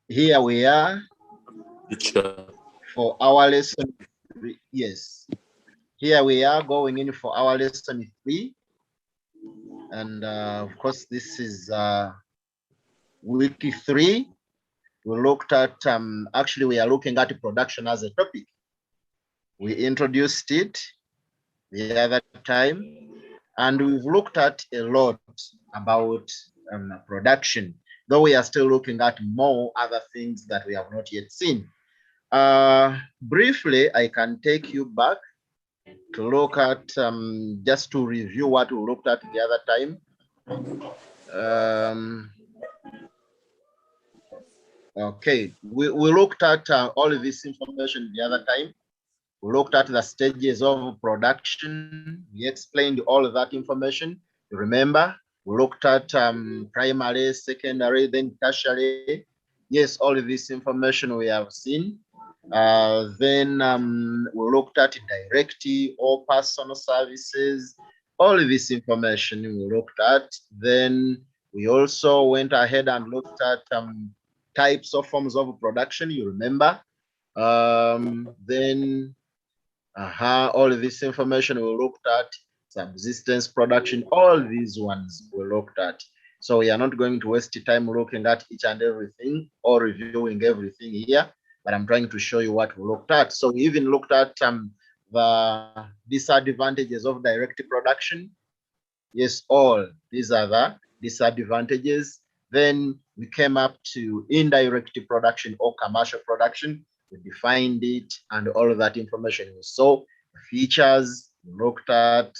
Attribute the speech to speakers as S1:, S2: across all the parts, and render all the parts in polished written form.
S1: Here we are for our lesson 3. Yes, here we are going in for our lesson 3, and of course this is week 3. We looked at actually we are looking at production as a topic. We introduced it the other time, and we've looked at a lot about production, though we are still looking at more other things that we have not yet seen. Briefly, I can take you back to look at, just to review what we looked at the other time. Okay, we looked at all of this information the other time. We looked at the stages of production. We explained all of that information. You remember? We looked at primary, secondary, then tertiary. Yes, all of this information we have seen. Then we looked at direct or personal services. All of this information we looked at. Then we also went ahead and looked at types of forms of production. You remember? Then all of this information we looked at, subsistence production, all these ones we looked at. So we are not going to waste time looking at each and everything or reviewing everything here, but I'm trying to show you what we looked at. So we even looked at the disadvantages of direct production. Yes, all these are the disadvantages. Then we came up to indirect production or commercial production. We defined it and all of that information. So features we looked at.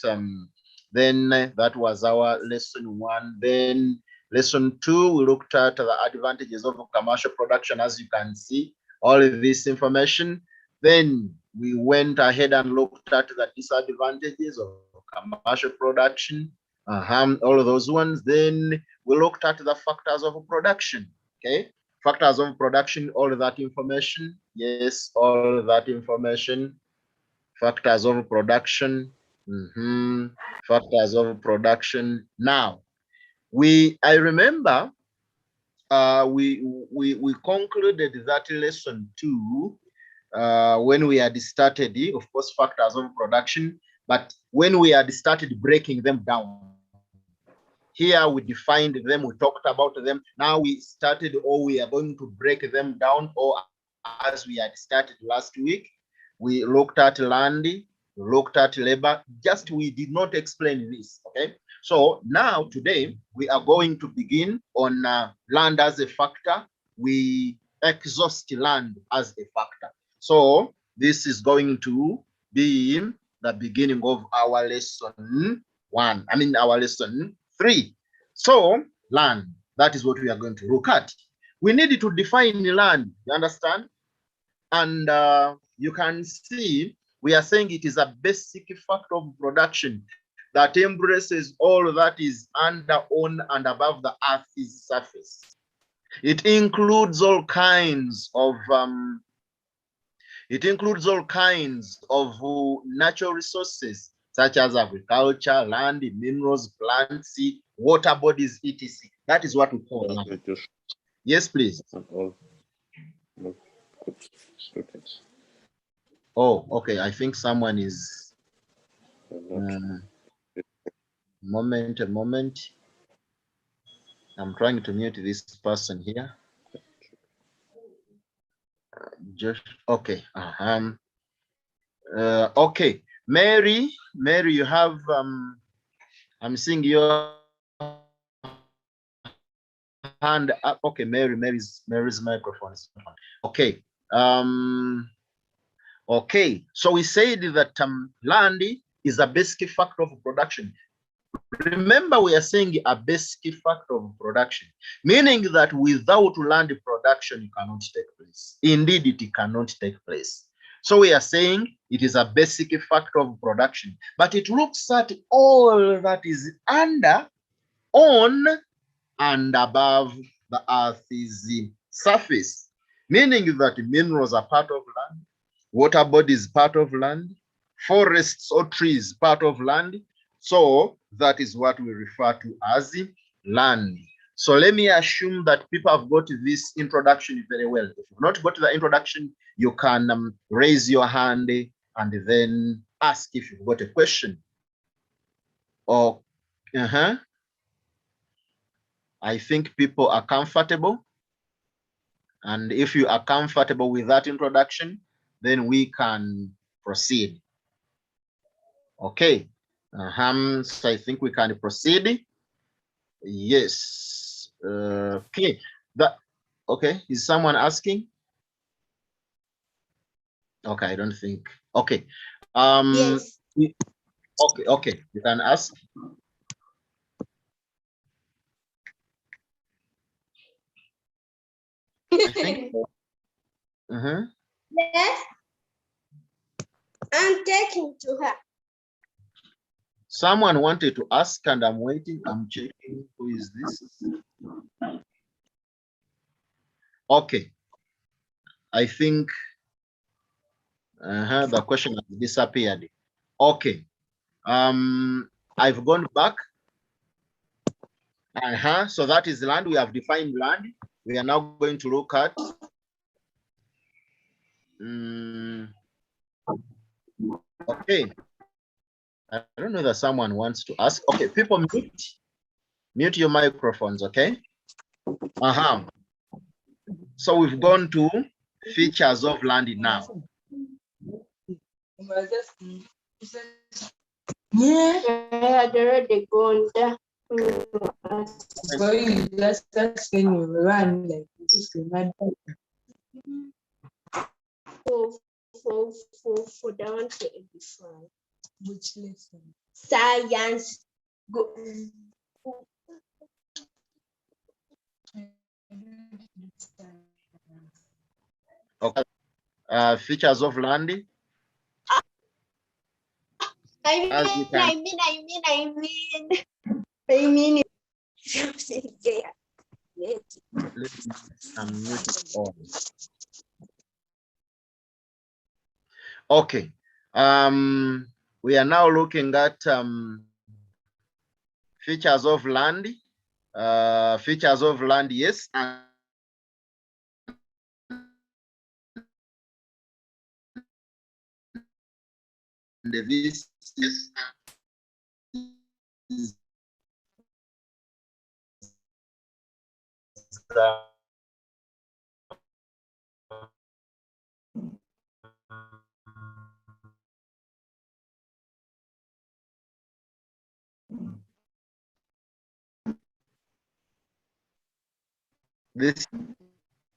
S1: Then that was our lesson 1. Then lesson 2, we looked at the advantages of commercial production. As you can see, all of this information. Then we went ahead and looked at the disadvantages of commercial production. All of those ones. Then we looked at the factors of production. Okay, factors of production, all of that information. Yes, all of that information. Factors of production. Factors of production. Now, I remember we concluded that lesson 2 when we had started, of course, factors of production, but when we had started breaking them down. Here we defined them, we talked about them. Now we started, or we are going to break them down, or as we had started last week, we looked at land, we looked at labor, just we did not explain this, okay? So now today we are going to begin on land as a factor. We exhaust land as a factor. So this is going to be the beginning of our lesson 1, our lesson 3. So land, that is what we are going to look at. We need to define land, you understand? And you can see we are saying it is a basic factor of production that embraces all that is under, on, and above the earth's surface. It includes all kinds of natural resources such as agriculture, land, minerals, plants, water bodies, etc. That is what we call land. Yes, please. Oh, okay. I think someone is. A moment. I'm trying to mute this person here. Just okay. Okay, Mary, you have. I'm seeing your hand up. Okay, Mary's microphone is on. Okay. Okay. So we said that land is a basic factor of production. Remember, we are saying a basic factor of production, meaning that without land production, it cannot take place. Indeed, it cannot take place. So we are saying it is a basic factor of production, but it looks at all that is under, on, and above the earth's surface, meaning that minerals are part of land, water bodies part of land, forests or trees part of land. So that is what we refer to as land. So let me assume that people have got this introduction very well. If you've not got the introduction, you can raise your hand and then ask if you've got a question. Or, I think people are comfortable. And if you are comfortable with that introduction, then we can proceed. Okay. So I think we can proceed. Yes. Okay. Okay. Is someone asking? Okay, I don't think. Okay.
S2: Yes.
S1: Okay. You can ask. I think.
S2: Yes. I'm taking to her.
S1: Someone wanted to ask, and I'm waiting. I'm checking. Who is this? Okay. I think the question has disappeared. Okay. I've gone back. So that is land. We have defined land. We are now going to look at okay. I don't know that someone wants to ask. Okay, people mute your microphones, okay? So we've gone to features of land now.
S3: So you just when you run like this, you run.
S2: For down to 85.
S3: Which lesson?
S2: Science. Go.
S1: Okay. Features of land.
S2: I mean.
S1: Okay. We are now looking at features of land. Features of land, yes. And this is this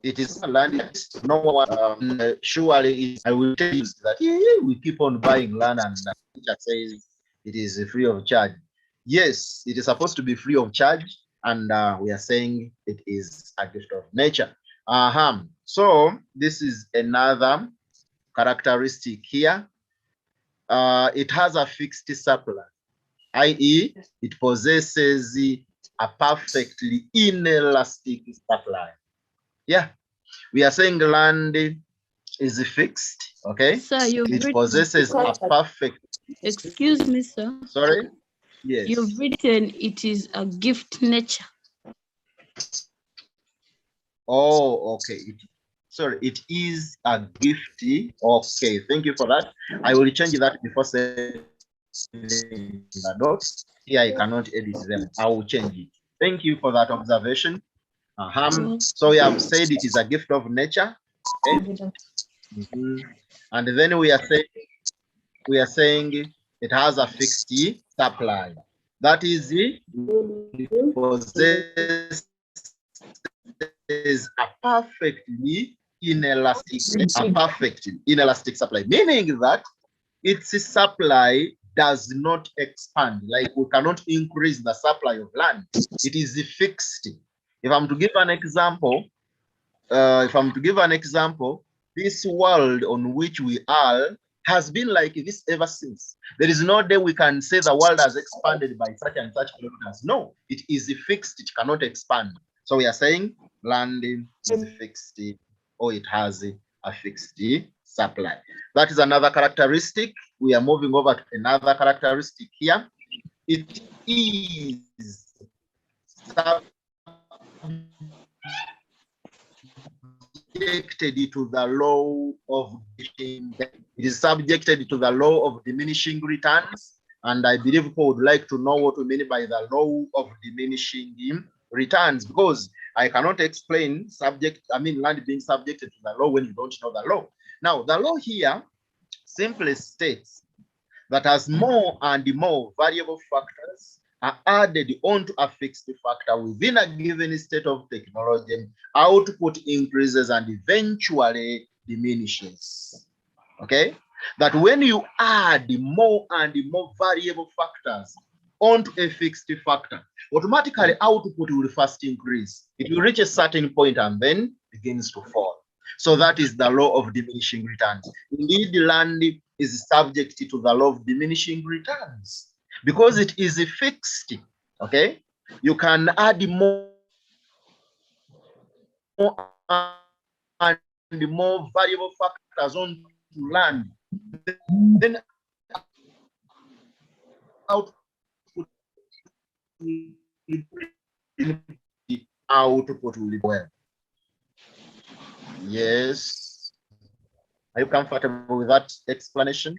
S1: it is land. No one surely I will tell you that we keep on buying land and the teacher says it is free of charge. Yes, it is supposed to be free of charge, and we are saying it is a gift of nature. So this is another characteristic here. It has a fixed supply, i.e., it possesses a perfectly inelastic supply. Yeah, we are saying land is fixed, okay?
S4: Sir,
S1: it possesses a perfect.
S4: Excuse me, sir.
S1: Sorry? Yes.
S4: You've written it is a gift nature.
S1: Oh, okay. Sorry, it is a gifty. Okay, thank you for that. I will change that before saying the dots. Here I cannot edit them. I will change it. Thank you for that observation. So we have said it is a gift of nature. Okay? And then we are saying it has a fixed supply. That is it possesses a perfectly inelastic supply, meaning that its supply does not expand. Like we cannot increase the supply of land. It is fixed. If I'm to give an example, this world on which we are has been like this ever since. There is no day we can say the world has expanded by such and such kilometers. No, it is fixed. It cannot expand. So we are saying land is fixed, or it has a fixed supply. That is another characteristic. We are moving over to another characteristic here. It is subjected to the law of it is subjected to the law of diminishing returns, and I believe people would like to know what we mean by the law of diminishing returns, because I cannot explain land being subjected to the law when you don't know the law. Now, the law here simply states that as more and more variable factors are added onto a fixed factor within a given state of technology, output increases and eventually diminishes. Okay? That when you add more and more variable factors onto a fixed factor, automatically output will first increase. It will reach a certain point and then begins to fall. So that is the law of diminishing returns. Indeed, land is subject to the law of diminishing returns because it is fixed. Okay, you can add more and more variable factors on land, then output will be well. Yes. Are you comfortable with that explanation?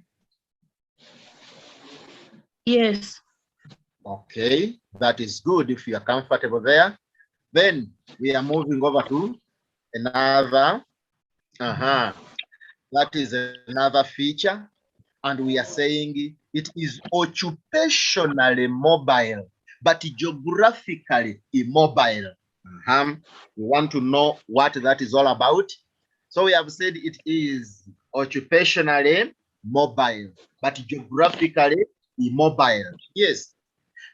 S4: Yes.
S1: Okay, that is good. If you are comfortable there, then we are moving over to another. That is another feature, and we are saying it is occupationally mobile, but geographically immobile. We want to know what that is all about. So we have said it is occupationally mobile, but geographically immobile. Yes.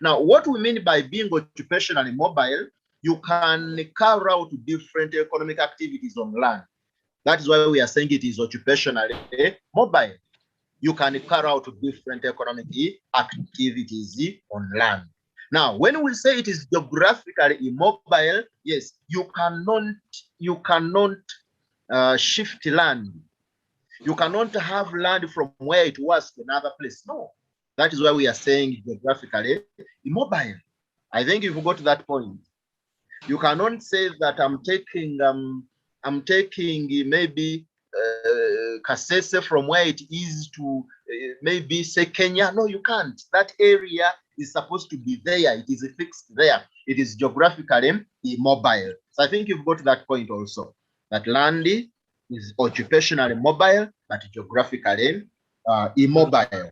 S1: Now, what we mean by being occupationally mobile, you can carry out different economic activities on land. That is why we are saying it is occupationally mobile. You can carry out different economic activities on land. Now, when we say it is geographically immobile, yes, you cannot shift land. You cannot have land from where it was to another place. No, that is why we are saying geographically immobile. I think you've got that point. You cannot say that I'm taking maybe Kasese from where it is to maybe say Kenya. No, you can't. That area is supposed to be there. It is fixed there. It is geographically immobile. So I think you've got that point also. That land is occupationally mobile, but geographically immobile.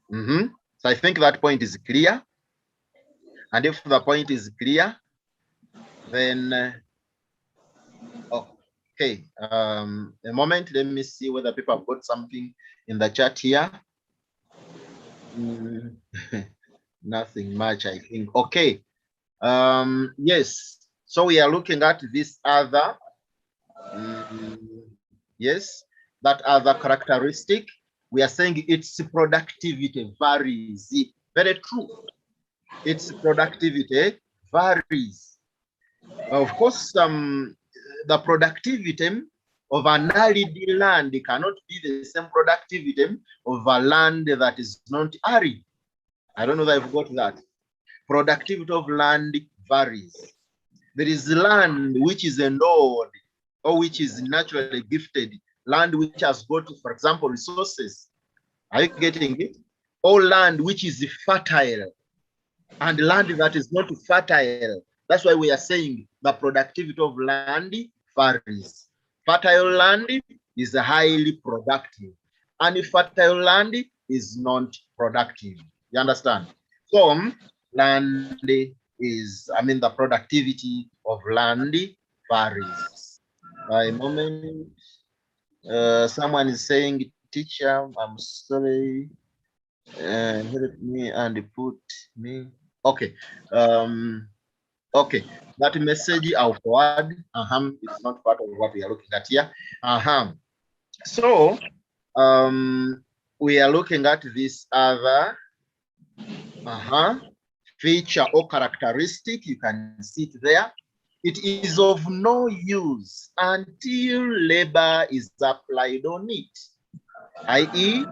S1: So I think that point is clear. And if the point is clear, then okay. A moment, let me see whether people have got something in the chat here. Nothing much, I think. Okay. Yes. So we are looking at this other. Yes, that other characteristic. We are saying its productivity varies. Very true. Its productivity varies. Of course, the productivity of an arid land cannot be the same productivity of a land that is not arid. I don't know that I've got that. Productivity of land varies. There is land which is endowed or which is naturally gifted, land which has got, for example, resources. Are you getting it? Or land which is fertile, and land that is not fertile. That's why we are saying the productivity of land varies. Fertile land is highly productive, and fertile land is not productive. You understand? So land is, the productivity of land varies. A moment. Someone is saying, teacher, I'm sorry. Help me and put me. Okay. Okay. That message I'll forward. It's not part of what we are looking at here. So we are looking at this other feature or characteristic. You can see it there. It is of no use until labor is applied on it, i.e.,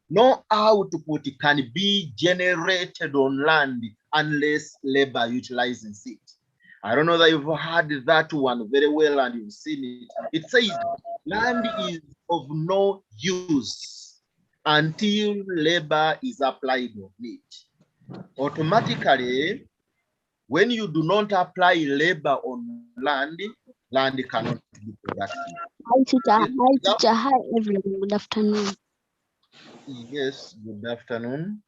S1: no output can be generated on land unless labor utilizes it. I don't know that you've heard that one very well and you've seen it. It says land is of no use until labor is applied on it. Automatically, when you do not apply labor on land, land cannot be productive.
S4: Hi, teacher. Hi, everyone. Good afternoon.
S1: Yes, good afternoon.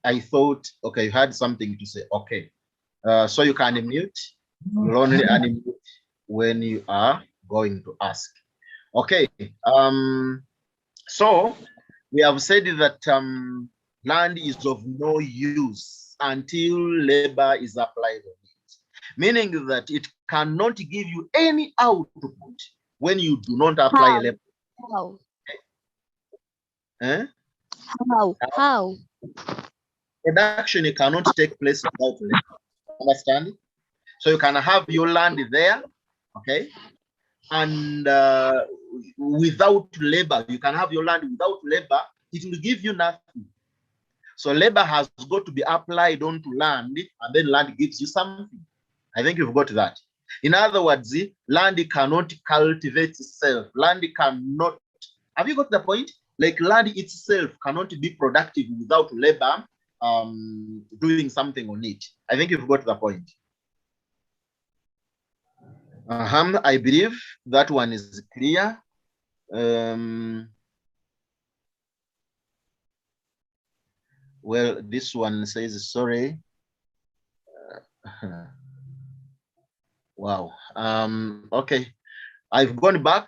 S1: I thought, okay, you had something to say. Okay. So you can mute. You'll only unmute when you are going to ask. Okay. So we have said that land is of no use until labor is applied on it, meaning that it cannot give you any output when you do not apply
S4: How?
S1: labor.
S4: How?
S1: Eh?
S4: How?
S1: Production cannot take place without labor. Understand? So you can have your land there, okay, and without labor, you can have your land without labor. It will give you nothing. So labor has got to be applied onto land, and then land gives you something. I think you've got that. In other words, land cannot cultivate itself. Land cannot. Have you got the point? Like land itself cannot be productive without labor doing something on it. I think you've got the point. I believe that one is clear. Well, this one says sorry. Wow. Okay. I've gone back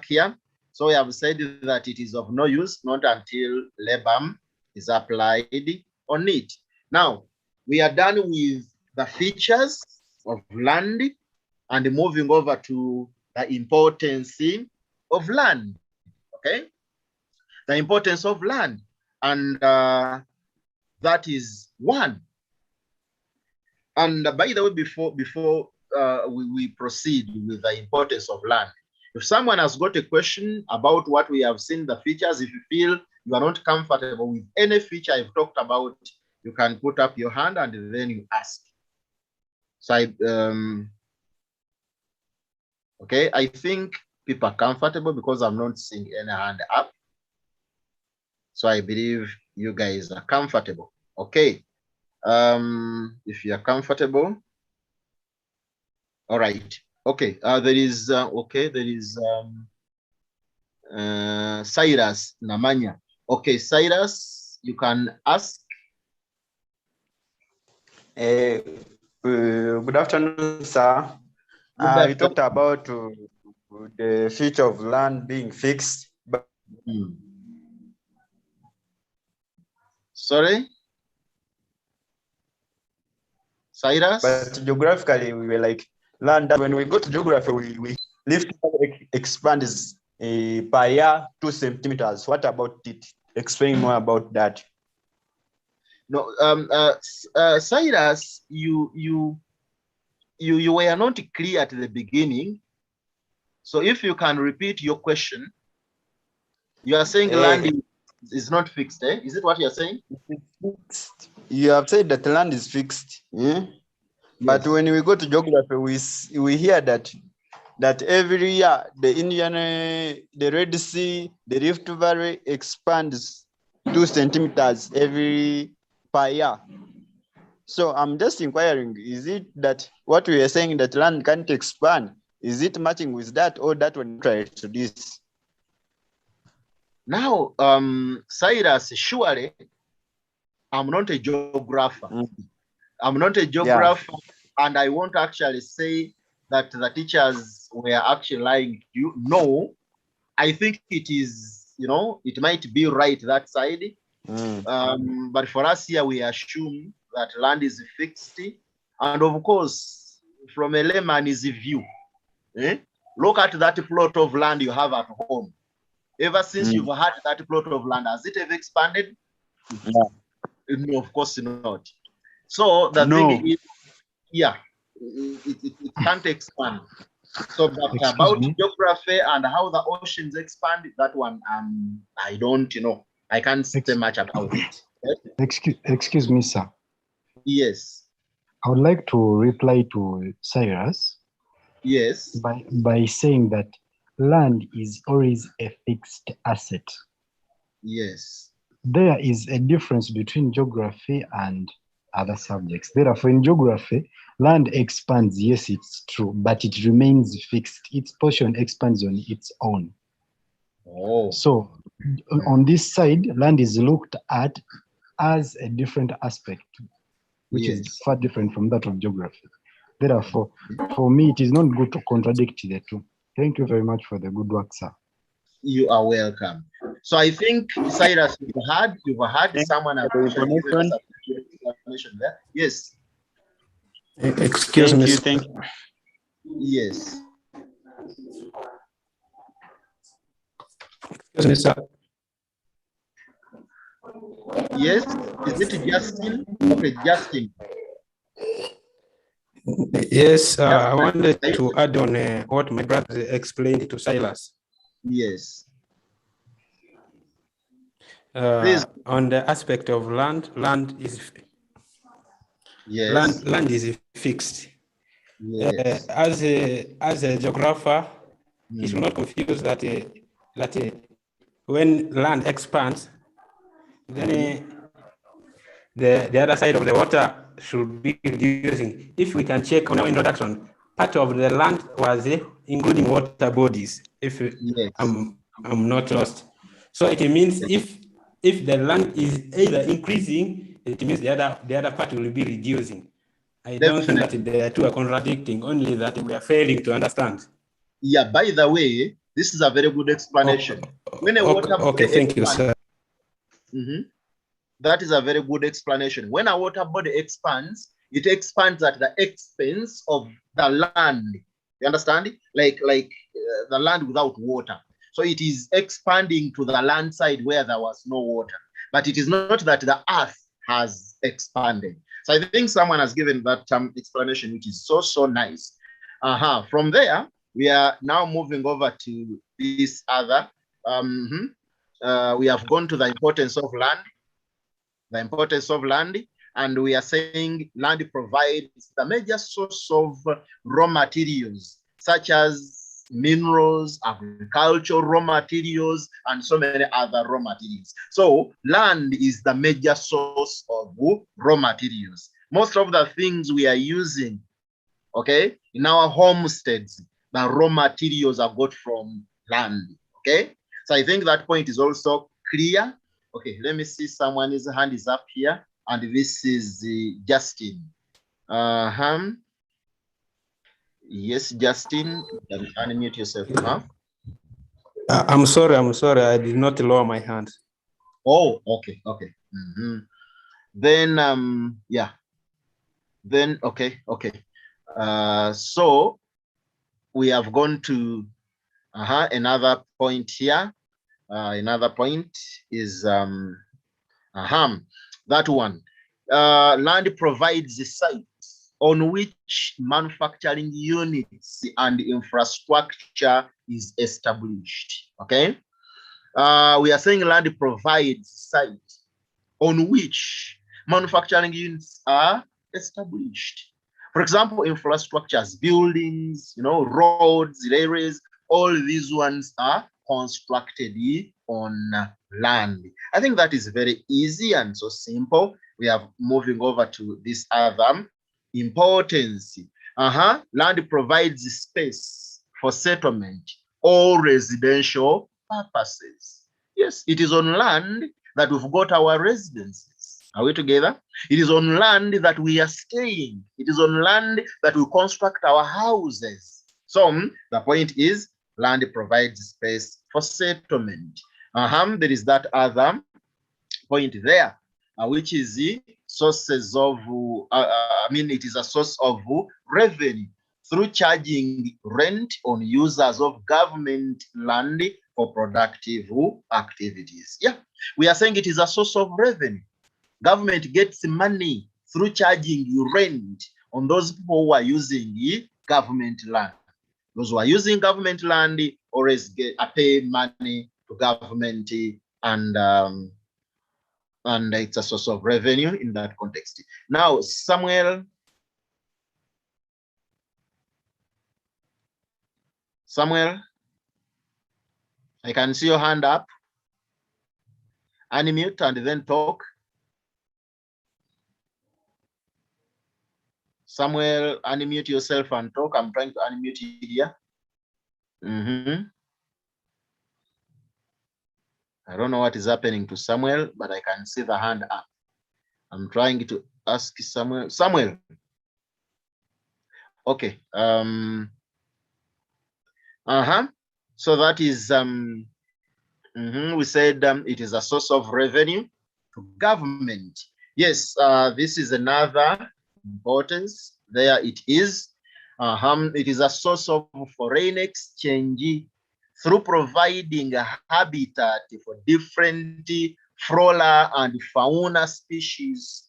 S1: here. So I have said that it is of no use, not until labor is applied on it. Now, we are done with the features of land and moving over to the importance of land. Okay? The importance of land. And that is one. And by the way, before we proceed with the importance of land, if someone has got a question about what we have seen, the features, if you feel you are not comfortable with any feature I've talked about, you can put up your hand and then you ask. So okay, I think people are comfortable because I'm not seeing any hand up. So I believe you guys are comfortable. Okay. If you are comfortable. All right. Okay. There is Cyrus Namanya. Okay, Cyrus, you can ask.
S5: Good afternoon, sir. You talked about the feature of land being fixed. But
S1: Sorry? Cyrus?
S5: But geographically, we were like land. When we go to geography, we lift expand is per year 2 centimeters. What about it? Explain more about that.
S1: No, Cyrus, you were not clear at the beginning. So if you can repeat your question, you are saying land is not fixed, eh? Is it what you are saying?
S5: Fixed. You have said that land is fixed. Yes. But when we go to geography, we hear that every year the Red Sea, the Rift Valley expands 2 centimeters per year. So I'm just inquiring, is it that what we are saying that land can't expand, is it matching with that, or that one try to this?
S1: Now, Cyrus, surely I'm not a geographer. I'm not a geographer, and I won't actually say that the teachers were actually lying to you. No, I think it is, it might be right that side. But for us here, we assume that land is fixed. And of course, from a layman's view, look at that plot of land you have at home. Ever since you've had that plot of land, has it ever expanded? No, of course not. So the thing is, it can't expand. So, but about geography and how the oceans expand, that one, I don't, I can't say much about it.
S6: Excuse me, sir.
S1: Yes.
S6: I would like to reply to Cyrus
S1: Yes.
S6: by saying that land is always a fixed asset.
S1: Yes.
S6: There is a difference between geography and other subjects. Therefore, in geography, land expands, yes, it's true, but it remains fixed. Its portion expands on its own.
S1: Oh.
S6: So on this side, land is looked at as a different aspect, which
S1: Yes.
S6: is far different from that of geography. Therefore, for me, it is not good to contradict the two. Thank you very much for the good work, sir.
S1: You are welcome. So I think, Cyrus, you've had someone
S5: for the
S1: actually given us
S5: information.
S1: a good explanation there. Yes.
S7: Excuse me.
S5: Thank you.
S1: Yes.
S7: Excuse me, sir.
S1: Yes. Is it Justin? Okay, Justin.
S7: Yes, I wanted to add on what my brother explained to Silas.
S1: Yes. Please.
S7: On the aspect of land is
S1: Yes.
S7: land is fixed.
S1: Yes.
S7: As a geographer, he should not confuse that when land expands, then the other side of the water should be reducing. If we can check on our introduction, part of the land was including water bodies. If
S1: Yes.
S7: I'm not lost, so it means if the land is either increasing, it means the other part will be reducing. I don't think that the two are contradicting, only that we are failing to understand.
S1: Yeah, by the way, this is a very good explanation. When a water body
S7: thank you, sir.
S1: That is a very good explanation. When a water body expands, it expands at the expense of the land. You understand? Like the land without water. So it is expanding to the land side where there was no water. But it is not that the earth has expanded. So I think someone has given that explanation, which is so nice. From there, we are now moving over to this other. We have gone to the importance of land. The importance of land, and we are saying land provides the major source of raw materials, such as minerals, agricultural raw materials, and so many other raw materials. So land is the major source of raw materials. Most of the things we are using, okay, in our homesteads, the raw materials are got from land, okay? So I think that point is also clear. Okay, let me see, someone's hand is up here, and this is Justin. Yes, Justin, you can unmute yourself.
S7: I'm sorry, I did not lower my hand.
S1: Oh, okay. Then, yeah. Then, okay. So we have gone to another point here. Another point is that one. Land provides the site on which manufacturing units and infrastructure is established. Okay. We are saying land provides site on which manufacturing units are established. For example, infrastructures, buildings, roads, railways, all these ones are constructed on land. I think that is very easy and so simple. We are moving over to this other importance. Land provides space for settlement or residential purposes. Yes, it is on land that we've got our residences. Are we together? It is on land that we are staying. It is on land that we construct our houses. So the point is, land provides space for settlement. There is that other point there, which is the sources of, it is a source of revenue through charging rent on users of government land for productive activities. Yeah, we are saying it is a source of revenue. Government gets money through charging you rent on those people who are using government land. Those who are using government land always pay money to government, and and it's a source of revenue in that context. Now, Samuel, I can see your hand up. Unmute and then talk. Samuel, unmute yourself and talk. I'm trying to unmute you here. I don't know what is happening to Samuel, but I can see the hand up. I'm trying to ask Samuel. Samuel. Okay. So that is we said it is a source of revenue to government. Yes, this is another importance. There it is. It is a source of foreign exchange through providing a habitat for different flora and fauna species,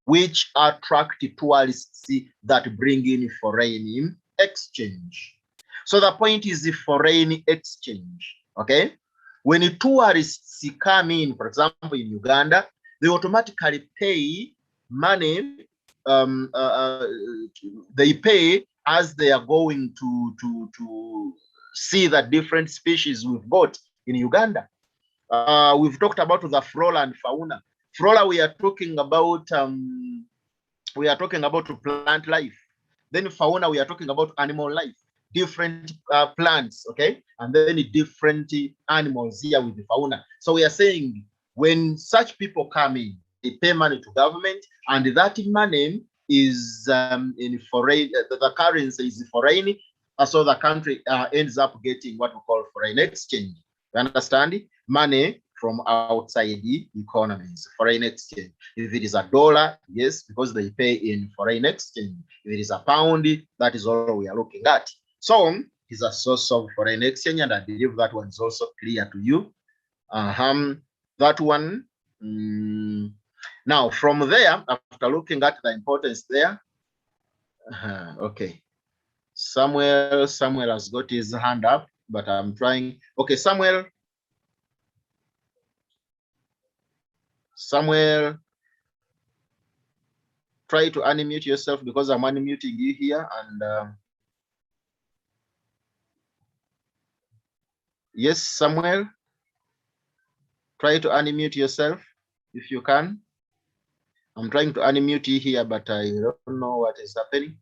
S1: which attract tourists that bring in foreign exchange. So the point is the foreign exchange, okay? When tourists come in, for example, in Uganda, they automatically pay money. They pay as they are going to see the different species we've got in Uganda. We've talked about the flora and fauna. Flora, we are talking about plant life. Then fauna, we are talking about animal life, different plants, okay? And then different animals here with the fauna. So we are saying when such people come in, they pay money to government, and that money is in foreign, the currency is foreign, so the country ends up getting what we call foreign exchange. You understand? Money from outside the economies, foreign exchange. If it is a dollar, yes, because they pay in foreign exchange. If it is a pound, that is all we are looking at. So it's a source of foreign exchange, and I believe that one is also clear to you. That one. Now, from there, after looking at the importance there, okay. Samuel has got his hand up, but I'm trying. Okay, Samuel, try to unmute yourself because I'm unmuting you here. And yes, Samuel, try to unmute yourself if you can. I'm trying to unmute you here, but I don't know what is happening.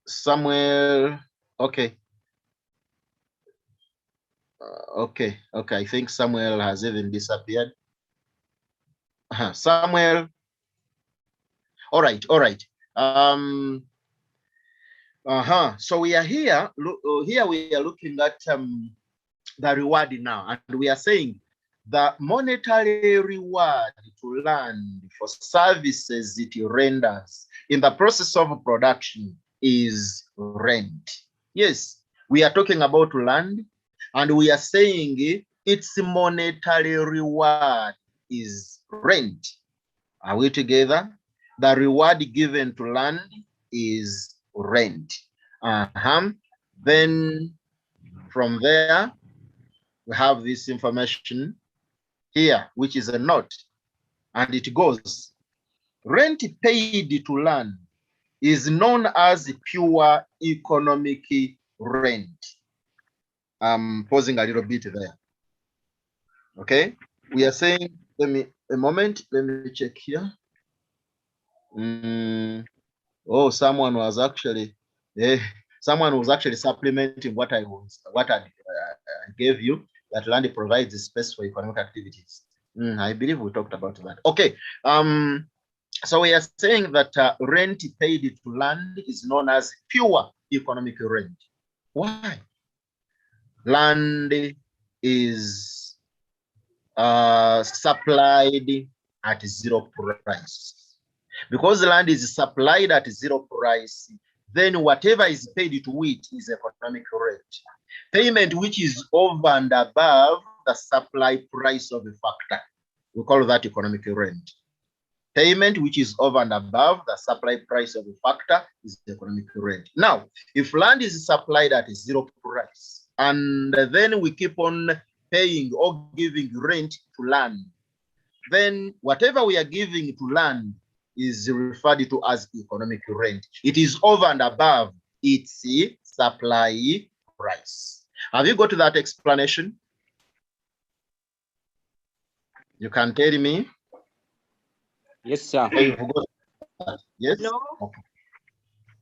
S1: Samuel, okay. Okay, I think Samuel has even disappeared. Samuel. All right. So we are here. Here we are looking at the reward now, and we are saying the monetary reward to land for services it renders in the process of production is rent. Yes, we are talking about land, and we are saying its monetary reward is rent. Are we together? The reward given to land is rent. Then from there, we have this information here, which is a note, and it goes, rent paid to land is known as pure economic rent. I'm pausing a little bit there. Okay, we are saying, let me check here. Oh, someone was actually supplementing what I gave you, that land provides a space for economic activities. I believe we talked about that. Okay. So we are saying that rent paid to land is known as pure economic rent. Why? Land is supplied at zero price. Because land is supplied at zero price, then whatever is paid to it is economic rent. Payment which is over and above the supply price of a factor, we call that economic rent. Payment which is over and above the supply price of a factor is the economic rent. Now, if land is supplied at 0 price, and then we keep on paying or giving rent to land, then whatever we are giving to land is referred to as economic rent. It is over and above its supply price. Have you got that explanation? You can tell me.
S8: Yes, sir.
S1: Hey, you've got that. Yes?
S2: No.
S1: Okay.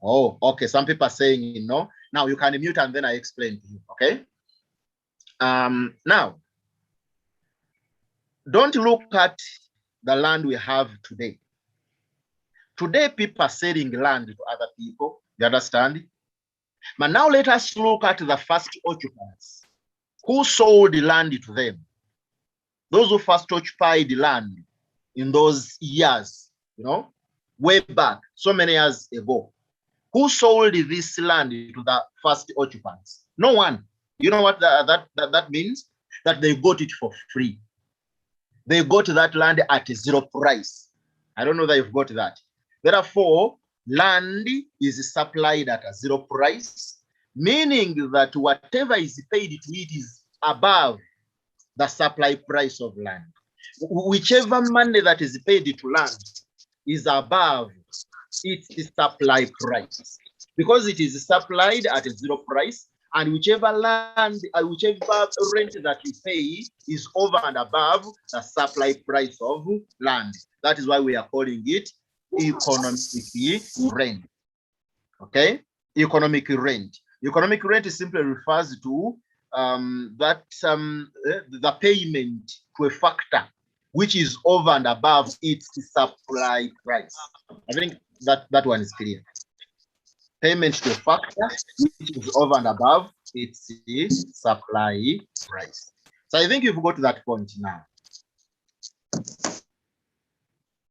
S1: Oh, okay. Some people are saying no. Now you can mute and then I explain to you. Okay. Now, don't look at the land we have today. Today, people are selling land to other people. You understand? But now let us look at the first occupants. Who sold the land to them? Those who first occupied the land in those years, you know, way back, so many years ago. Who sold this land to the first occupants? No one. You know what that means? That they got it for free. They got that land at 0 price. I don't know that you've got that. Therefore, land is supplied at a 0 price, meaning that whatever is paid to it is above the supply price of land. Whichever money that is paid to land is above its supply price, because it is supplied at a 0 price, and whichever rent that you pay is over and above the supply price of land. That is why we are calling it economic rent. Okay, economic rent. Economic rent simply refers to the payment to a factor which is over and above its supply price. I think that one is clear. Payment to a factor which is over and above its supply price. So I think you've got that point now.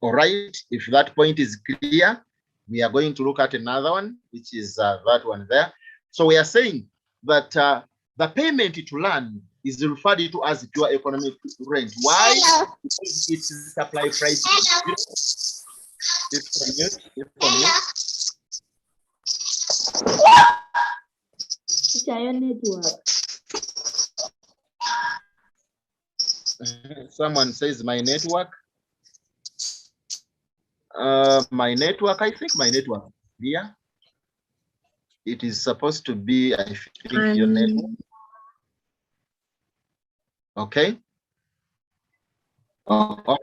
S1: All right, if that point is clear, we are going to look at another one, which is that one there. So we are saying that the payment to land is referred to as pure economic rent. Why? Because its supply price. Someone says my network. My network, I think my network here. It is supposed to be, I think, your network. Okay. Oh.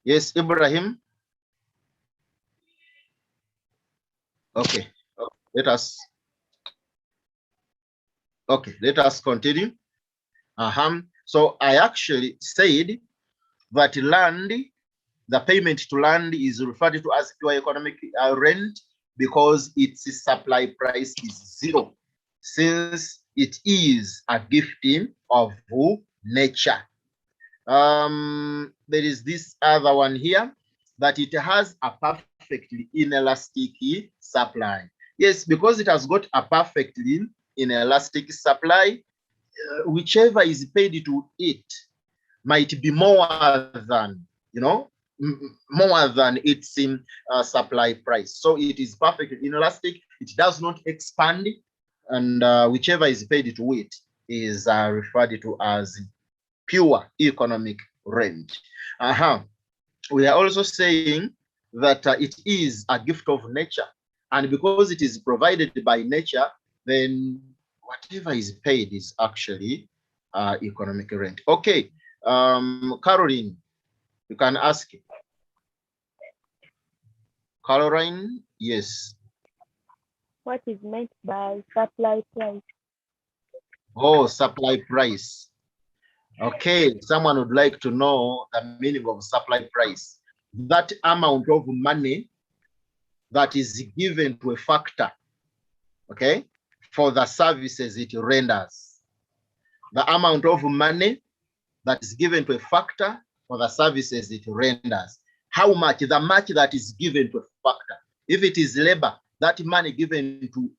S1: Yes, Ibrahim. Okay. Let us continue. So I actually said that land, the payment to land is referred to as pure economic rent because its supply price is 0, since it is a gifting of nature. There is this other one here, that it has a perfectly inelastic supply. Yes, because it has got a perfectly inelastic supply, whichever is paid to it might be more than, you know, more than its supply price. So it is perfectly inelastic. It does not expand, and whichever is paid to it is referred to as pure economic rent. We are also saying that it is a gift of nature, and because it is provided by nature, then whatever is paid is actually economic rent. Okay, Caroline, you can ask. Caroline, yes.
S9: What is meant by supply price?
S1: Oh, supply price. Okay, someone would like to know the meaning of supply price. That amount of money that is given to a factor, okay, for the services it renders. The amount of money that is given to a factor for the services it renders. How much? The much that is given to a factor. If it is labor, that money given to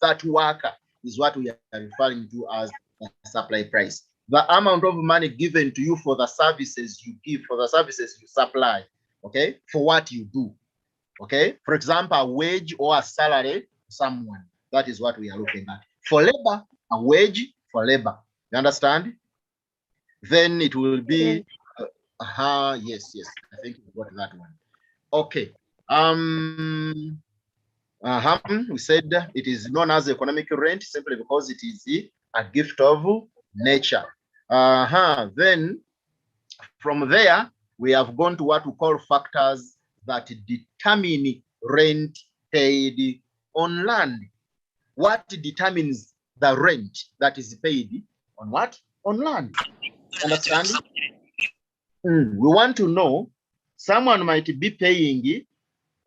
S1: that worker is what we are referring to as the supply price. the amount of money given to you for the services you give, for the services you supply, okay, for what you do, okay? For example, a wage or a salary to someone. That is what we are looking at. For labor, a wage for labor. You understand? Then it will be, yes, I think we got that one. Okay. We said it is known as economic rent simply because it is a gift of nature. Then from there, we have gone to what we call factors that determine rent paid on land. What determines the rent that is paid on what? On land. Understand? We want to know, someone might be paying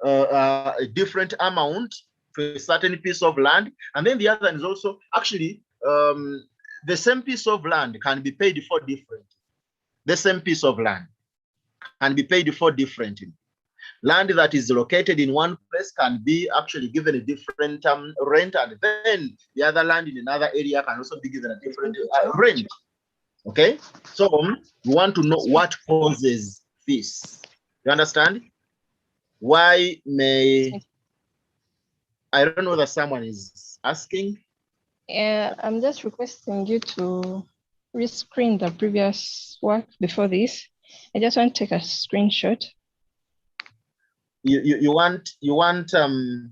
S1: a different amount for a certain piece of land, and then the other is also actually the same piece of land can be paid for differently. The same piece of land can be paid for differently. Land that is located in one place can be actually given a different rent, and then the other land in another area can also be given a different rent. Okay, so we want to know what causes this. You understand? Why may, I don't know whether someone is asking.
S10: Yeah, I'm just requesting you to rescreen the previous work before this. I just want to take a screenshot.
S1: You want to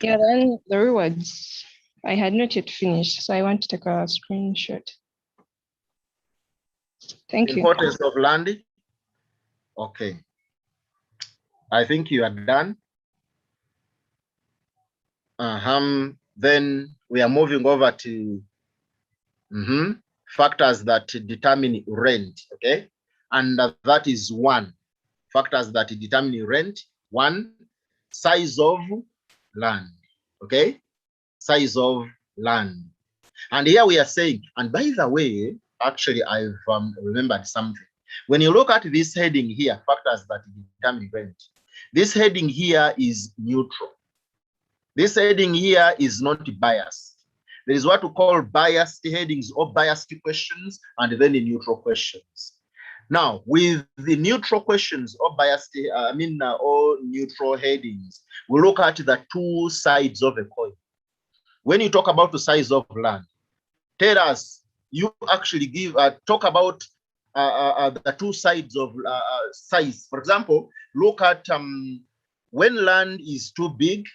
S10: Yeah, then the rewards. I had not yet finished, so I want to take a screenshot. Thank you.
S1: Importance of land. Okay. I think you are done. Then we are moving over to factors that determine rent. Okay, and that is one. Factors that determine rent. One, size of land. Okay, size of land. And here we are saying, and by the way, actually I've remembered something. When you look at this heading here, factors that determine rent, this heading here is neutral. This heading here is not biased. There is what we call biased headings or biased questions, and then the neutral questions. Now, with the neutral questions or biased, or neutral headings, we look at the two sides of a coin. When you talk about the size of land, tell us, you actually talk about the two sides of size. For example, look at when land is too big,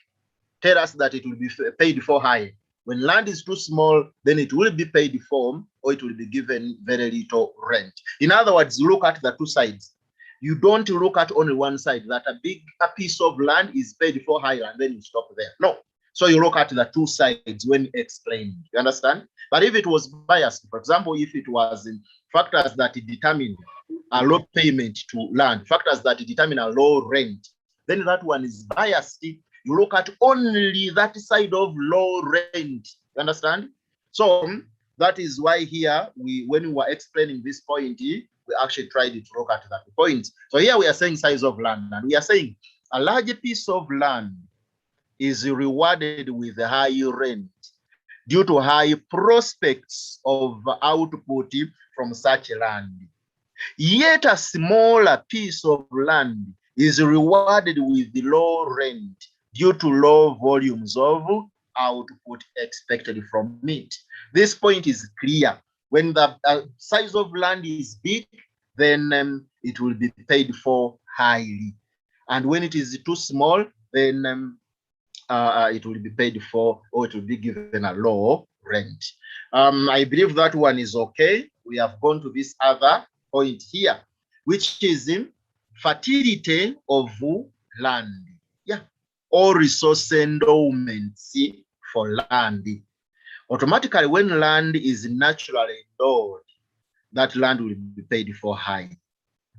S1: tell us that it will be paid for high. When land is too small, then it will be paid for, or it will be given very little rent. In other words, look at the two sides. You don't look at only one side, that a piece of land is paid for high, and then you stop there. No. So you look at the two sides when explaining. You understand? But if it was biased, for example, if it was in factors that determine a low payment to land, factors that determine a low rent, then that one is biased. You look at only that side of low rent. You understand? So that is why here when we were explaining this point, we actually tried to look at that point. So here we are saying size of land, and we are saying a large piece of land is rewarded with high rent due to high prospects of output from such land. Yet a smaller piece of land is rewarded with low rent due to low volumes of output expected from it. This point is clear. When the size of land is big, then it will be paid for highly. And when it is too small, then it will be paid for, or it will be given a low rent. I believe that one is okay. We have gone to this other point here, which is fertility of land. Yeah, or resource endowments for land. Automatically, when land is naturally endowed, that land will be paid for high.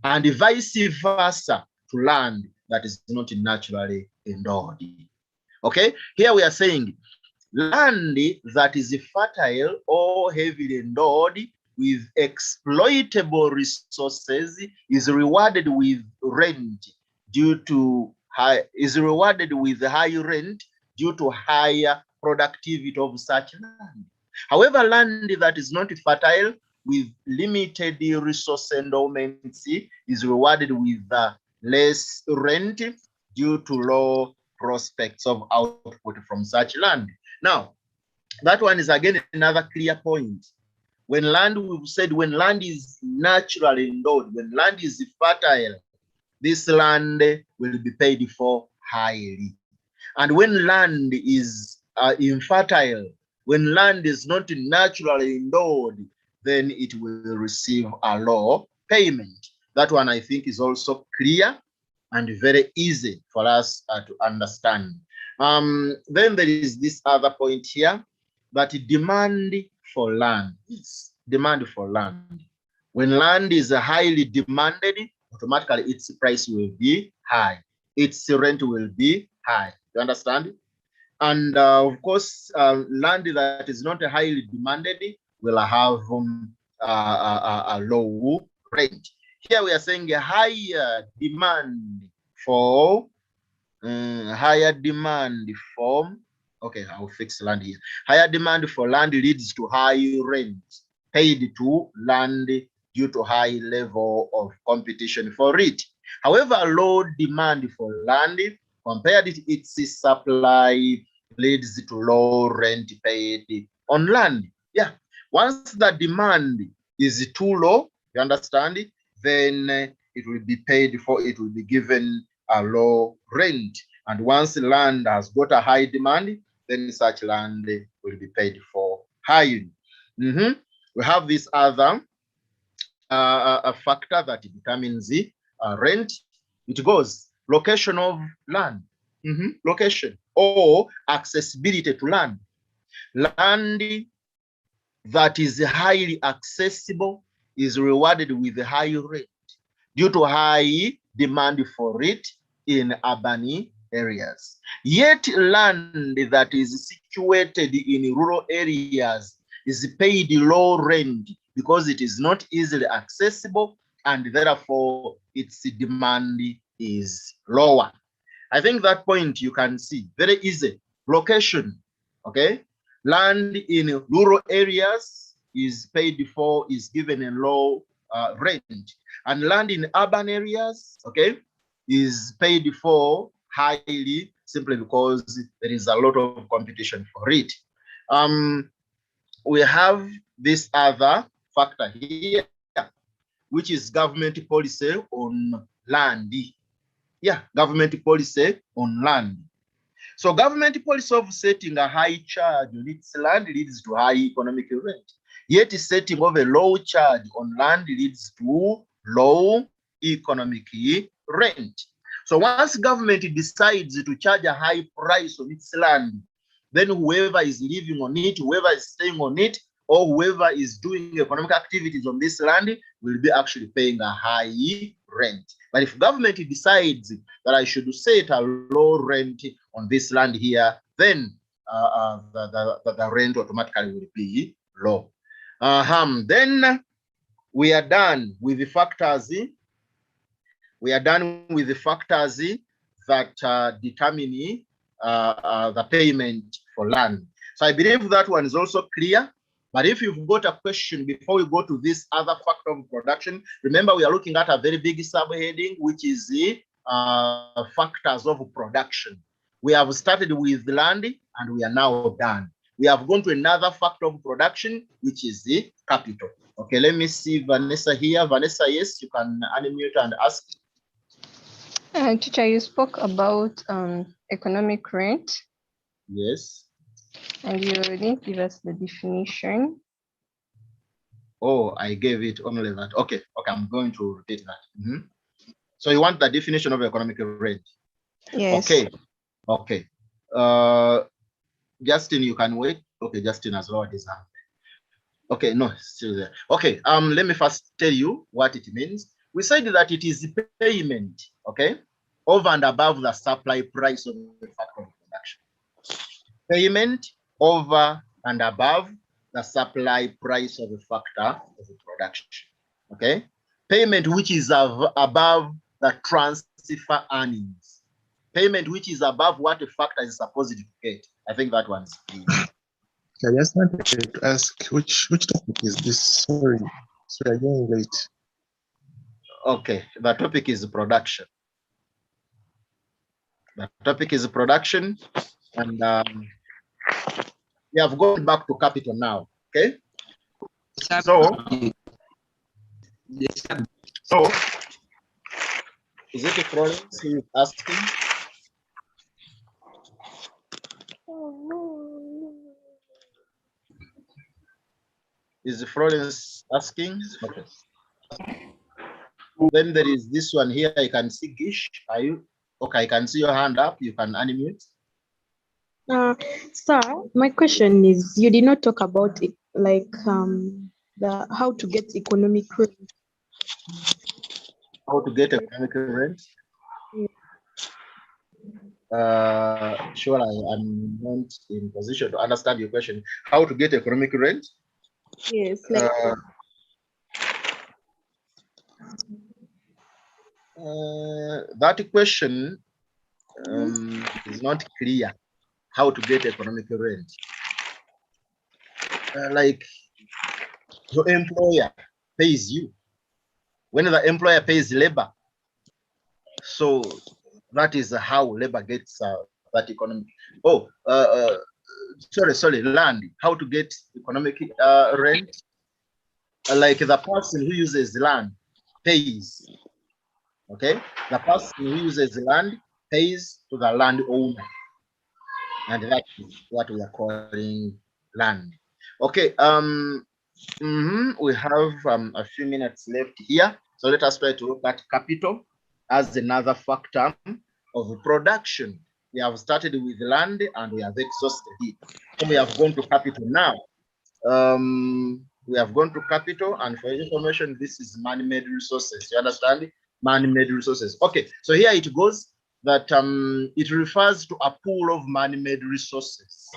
S1: And vice versa to land that is not naturally endowed. Okay, here we are saying land that is fertile or heavily endowed with exploitable resources is rewarded with rent due to high rent due to higher productivity of such land. However, land that is not fertile with limited resource endowments is rewarded with less rent due to low prospects of output from such land. Now, that one is again another clear point. When land, we've said, when land is naturally endowed, when land is fertile, this land will be paid for highly. And when land is infertile, when land is not naturally endowed, then it will receive a low payment. That one I think is also clear and very easy for us to understand. Then there is this other point here, that demand for land is demand for land. When land is highly demanded, automatically its price will be high. Its rent will be high. You understand? And of course, land that is not highly demanded will have a low rent. Here we are saying a higher demand for okay, I'll fix land here. Higher demand for land leads to high rent paid to land due to high level of competition for it. However, low demand for land compared to its supply leads to low rent paid on land. Yeah, once the demand is too low, you understand, then it will be paid for, it will be given a low rent. And once land has got a high demand, then such land will be paid for highly. We have this other a factor that determines the rent. It goes location of land, location or accessibility to land. Land that is highly accessible is rewarded with a high rate due to high demand for it in urban areas. Yet land that is situated in rural areas is paid low rent because it is not easily accessible and therefore its demand is lower. I think that point you can see very easy. Location, okay? Land in rural areas is paid for, is given a low rent, and land in urban areas, okay, is paid for highly simply because there is a lot of competition for it. We have this other factor here, which is government policy on land. Yeah, government policy on land. So government policy of setting a high charge on its land leads to high economic rent. Yet setting of a low charge on land leads to low economic rent. So once government decides to charge a high price on its land, then whoever is living on it, whoever is staying on it, or whoever is doing economic activities on this land will be actually paying a high rent. But if government decides that I should set a low rent on this land here, then the rent automatically will be low. Then we are done with the factors. We are done with the factors that determine the payment for land. So I believe that one is also clear. But if you've got a question before we go to this other factor of production, remember we are looking at a very big subheading, which is the factors of production. We have started with land and we are now done. We have gone to another factor of production, which is the capital. Okay, let me see Vanessa here. Vanessa, yes, you can unmute and ask.
S10: Teacher, you spoke about economic rent.
S1: Yes.
S10: And you didn't give us the definition.
S1: Oh, I gave it only that. Okay, I'm going to repeat that. So you want the definition of economic rent?
S10: Yes.
S1: Okay. Justin, you can wait. Okay, Justin has lowered his hand. Okay, no, still there. Okay, let me first tell you what it means. We said that it is payment, okay, over and above the supply price of the factor of production. Payment over and above the supply price of a factor of the production, okay? Payment which is above the transfer earnings. Payment which is above what a factor is supposed to get. I think that one's clear.
S11: I just wanted to ask which topic is this? Sorry, I'm getting late.
S1: Okay, the topic is production. The topic is production, and we have gone back to capital now. Okay. So is it Florence who is asking? Is Florence asking? Okay. Then there is this one here. I can see Gish. Are you okay? I can see your hand up. You can unmute.
S12: Sir, my question is, you did not talk about it, like the how to get economic rent.
S1: How to get economic rent? Sure, I am not in position to understand your question. How to get economic rent?
S12: Yes, like
S1: that question is not clear. How to get economic rent? Like your employer pays you. When the employer pays labor, so that is how labor gets that economic. Oh, sorry, land. How to get economic rent? Like the person who uses land pays. Okay, the person who uses land pays to the landowner, and that is what we are calling land. Okay. We have a few minutes left here, so let us try to look at capital as another factor of production. We have started with land and we have exhausted it. So we have gone to capital now. We have gone to capital, and for information, this is man-made resources. You understand? Man-made resources. Okay, so here it goes that it refers to a pool of man-made resources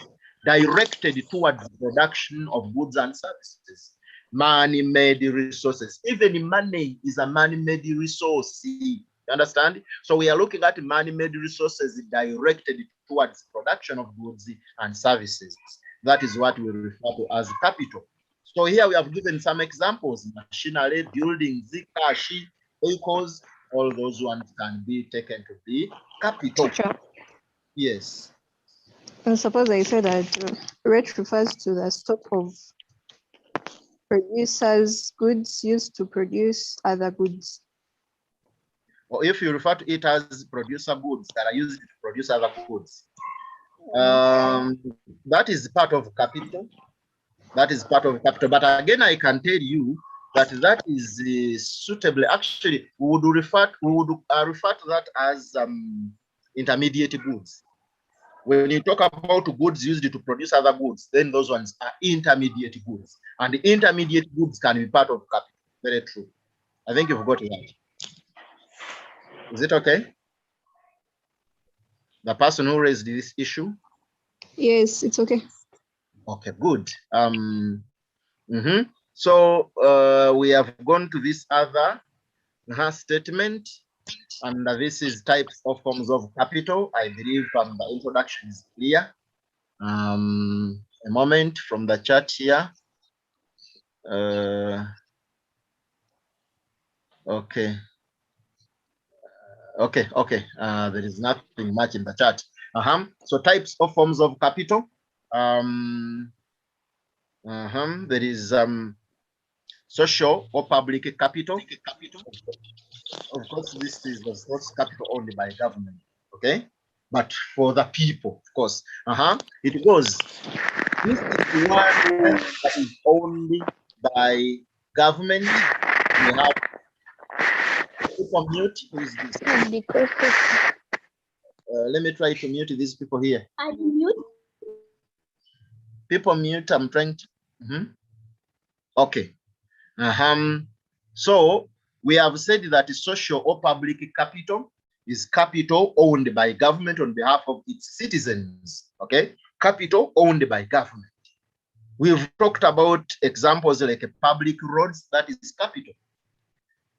S1: directed towards the production of goods and services. Man-made resources. Even money is a man-made resource. You understand? So we are looking at man-made resources directed towards production of goods and services. That is what we refer to as capital. So here we have given some examples: machinery, buildings, cash, vehicles. All those ones can be taken to be capital.
S10: Teacher,
S1: Yes.
S10: and suppose I say that rate refers to the stock of producers' goods used to produce other goods.
S1: Or if you refer to it as producer goods that are used to produce other goods, that is part of capital. That is part of capital. But again, I can tell you that that is suitably. Actually, we would refer to that as intermediate goods. When you talk about goods used to produce other goods, then those ones are intermediate goods, and the intermediate goods can be part of capital. Very true. I think you've got that. Is it okay? The person who raised this issue?
S10: Yes, it's okay.
S1: Okay, good. So we have gone to this other statement, and this is types of forms of capital. I believe the introduction is clear. A moment from the chat here. Okay. There is nothing much in the chat. So types of forms of capital. There is social or public capital. Of course, this is the source capital owned by government. Okay, but for the people, of course. It goes. This is one that is owned by government. We have people mute. Who is this? Let me try to mute these people here.
S2: Are you mute?
S1: People mute. I'm trying to. Okay. So we have said that social or public capital is capital owned by government on behalf of its citizens. Okay, capital owned by government. We've talked about examples like public roads, that is capital.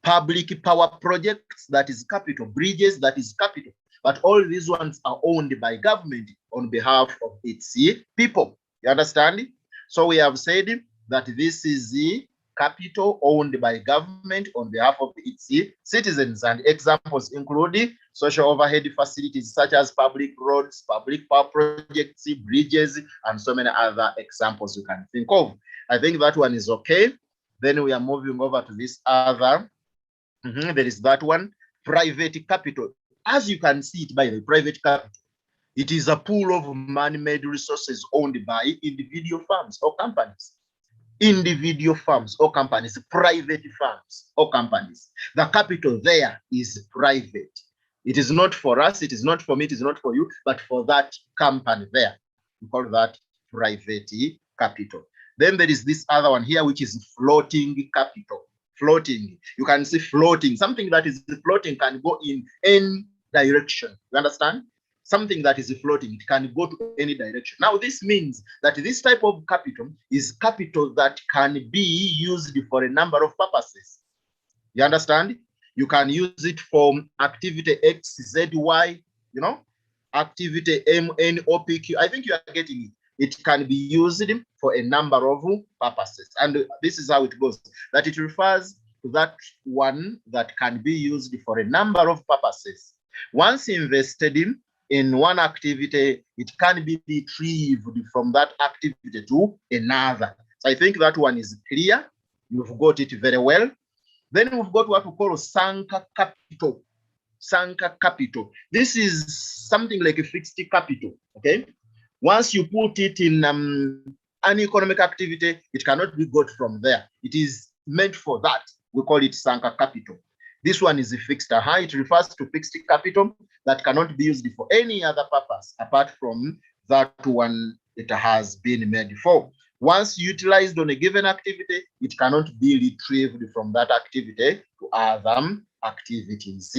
S1: Public power projects, that is capital. Bridges, that is capital. But all these ones are owned by government on behalf of its people. You understand? So we have said that this is the capital owned by government on behalf of its citizens, and examples include social overhead facilities such as public roads, public power projects, bridges, and so many other examples you can think of. I think that one is okay. Then we are moving over to this other. There is that one, private capital. As you can see it by the private capital, it is a pool of man-made resources owned by individual firms or companies. Individual firms or companies, private firms or companies. The capital there is private. It is not for us, it is not for me, it is not for you, but for that company there. We call that private capital. Then there is this other one here, which is floating capital. Floating. You can see floating. Something that is floating can go in any direction. You understand? Something that is floating, it can go to any direction. Now, this means that this type of capital is capital that can be used for a number of purposes. You understand? You can use it for activity X, Z, Y, you know, activity M, N, O, P, Q. I think you are getting it. It can be used for a number of purposes. And this is how it goes, that it refers to that one that can be used for a number of purposes. Once invested in one activity, it can be retrieved from that activity to another. So I think that one is clear. You've got it very well. Then we've got what we call Sanka capital. Sanka capital. This is something like a fixed capital, okay? Once you put it in an economic activity, it cannot be got from there. It is meant for that. We call it Sanka capital. This one is a fixed. It refers to fixed capital that cannot be used for any other purpose apart from that one it has been made for. Once utilized on a given activity, it cannot be retrieved from that activity to other activities.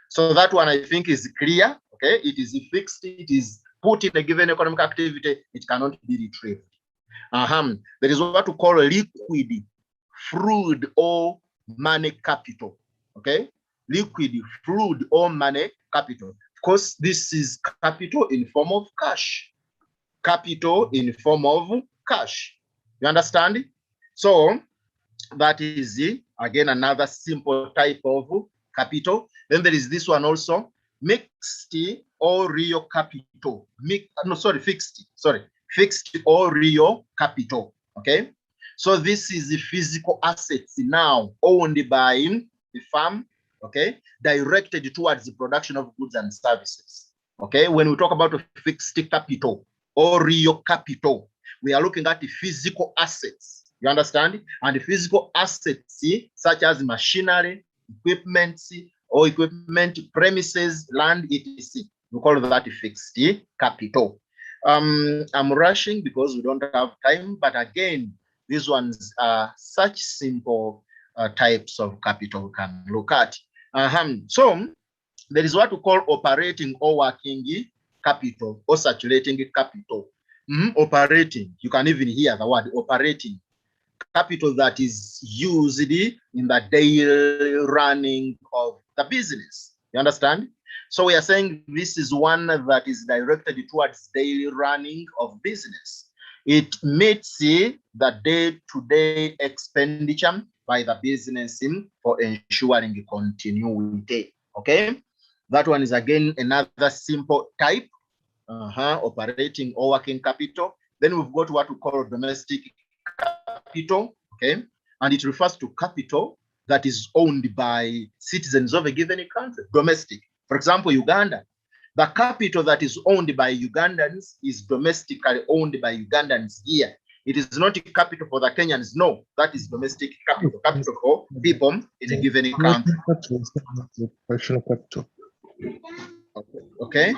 S1: So that one I think is clear. Okay, it is fixed. It is put in a given economic activity. It cannot be retrieved. There is what we call liquid, fluid, or money capital. Okay, liquid, fluid, or money capital. Of course, this is capital in form of cash. Capital in form of cash. You understand? So that is again another simple type of capital. Then there is this one also, mixed or real capital. Fixed or real capital. Okay. So this is the physical assets now owned by the firm, okay, directed towards the production of goods and services. Okay, when we talk about a fixed capital or real capital, we are looking at the physical assets. You understand? And the physical assets such as machinery, equipment, premises, land, etc. We call that fixed capital. I'm rushing because we don't have time, but again, these ones are such simple types of capital we can look at. So there is what we call operating or working capital or circulating capital. Operating, you can even hear the word operating. Capital that is used in the daily running of the business. You understand? So we are saying this is one that is directed towards daily running of business. It meets the day-to-day expenditure by the business for ensuring continuity. Okay, that one is again another simple type, operating or working capital. Then we've got what we call domestic capital, okay, and it refers to capital that is owned by citizens of a given country. Domestic, for example, Uganda. The capital that is owned by Ugandans is domestically owned by Ugandans here. It is not a capital for the Kenyans. No, that is domestic capital. Capital for people in a given country.
S11: Operational capital.
S1: Okay.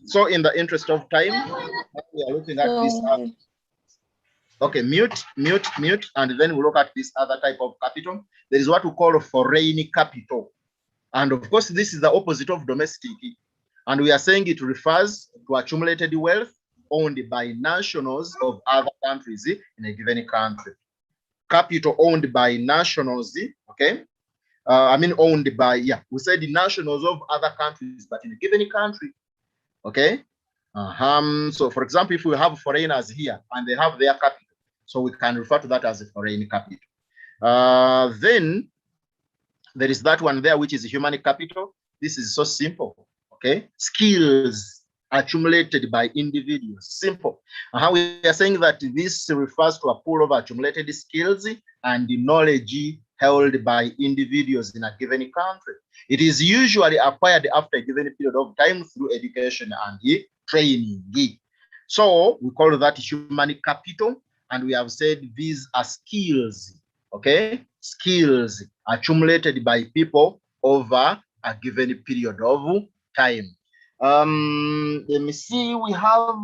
S1: So in the interest of time, we are looking at this. Okay, mute, and then we look at this other type of capital. There is what we call foreign capital. And of course, this is the opposite of domestic. And we are saying it refers to accumulated wealth owned by nationals of other countries in a given country. Capital owned by nationals, okay? Owned by, we said the nationals of other countries, but in a given country, okay? So for example, if we have foreigners here and they have their capital, so we can refer to that as a foreign capital. Then there is that one there, which is human capital. This is so simple, okay? Skills accumulated by individuals, simple. We are saying that this refers to a pool of accumulated skills and knowledge held by individuals in a given country. It is usually acquired after a given period of time through education and training. So we call that human capital, and we have said these are skills, okay? Skills accumulated by people over a given period of time. Let me see, we have,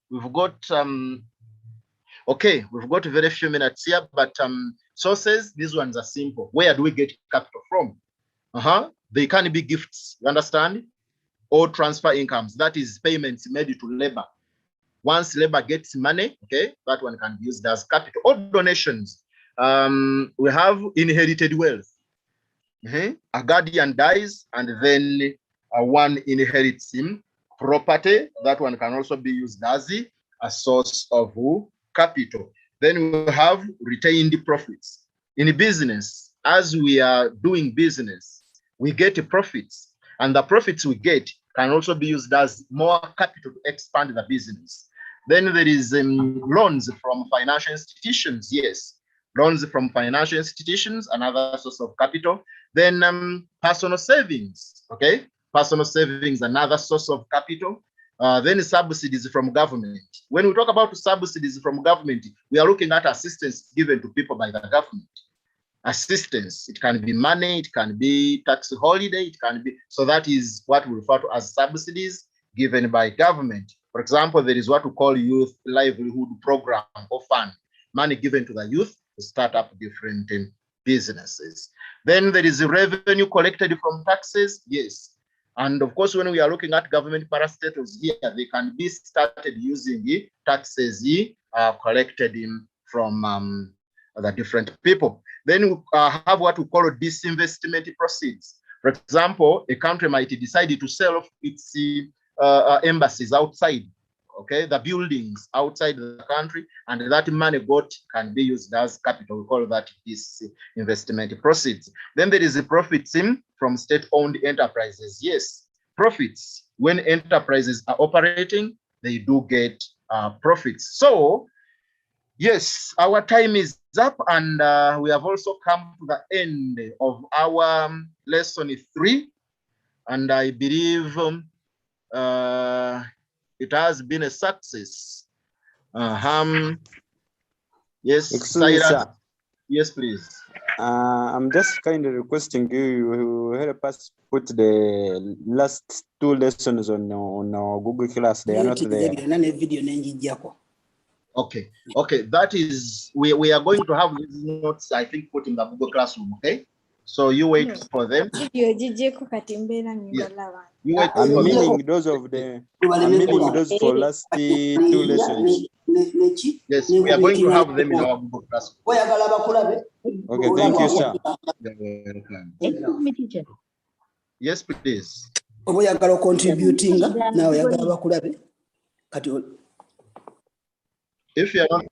S1: we've got, okay, we've got very few minutes here, but sources, these ones are simple. Where do we get capital from? They can be gifts, you understand? Or transfer incomes, that is payments made to labor. Once labor gets money, okay, that one can be used as capital. Or donations. We have inherited wealth. A guardian dies and then one inherits him property. That one can also be used as a source of capital. Then we have retained profits. In business, as we are doing business, we get profits, and the profits we get can also be used as more capital to expand the business. Then there is loans from financial institutions. Yes, loans from financial institutions, another source of capital. Then personal savings, okay? Personal savings, another source of capital. Then subsidies from government. When we talk about subsidies from government, we are looking at assistance given to people by the government. Assistance, it can be money, it can be tax holiday, it can be, so that is what we refer to as subsidies given by government. For example, there is what we call youth livelihood program or fund, money given to the youth to start up different businesses. Then there is revenue collected from taxes, yes. And of course, when we are looking at government parastatals here, they can be started using the taxes collected from the different people. Then we have what we call disinvestment proceeds. For example, a country might decide to sell off its embassies outside, okay, the buildings outside the country, and that money got can be used as capital. We call that disinvestment proceeds. Then there is the profits from state-owned enterprises. Yes, profits. When enterprises are operating, they do get profits. So, yes, our time is up, and we have also come to the end of our lesson 3, and I believe it has been a success. Yes,
S5: Excuse me,
S1: Cyrus.
S5: sir.
S1: Yes, please.
S5: I'm just kind of requesting you help us put the last 2 lessons on our Google Class. They are not there.
S1: Okay, okay, that is, we are going to have these notes, I think, put in the Google Classroom, okay? So you wait for them. Yes. You wait
S5: I'm
S1: for them.
S5: meaning those of the, I'm meaning those for last 2 lessons.
S1: Yes, we are going to have them in our Google Classroom.
S5: Okay, thank you, sir.
S1: You're welcome. Yes, please.
S13: contributing now
S1: If you're not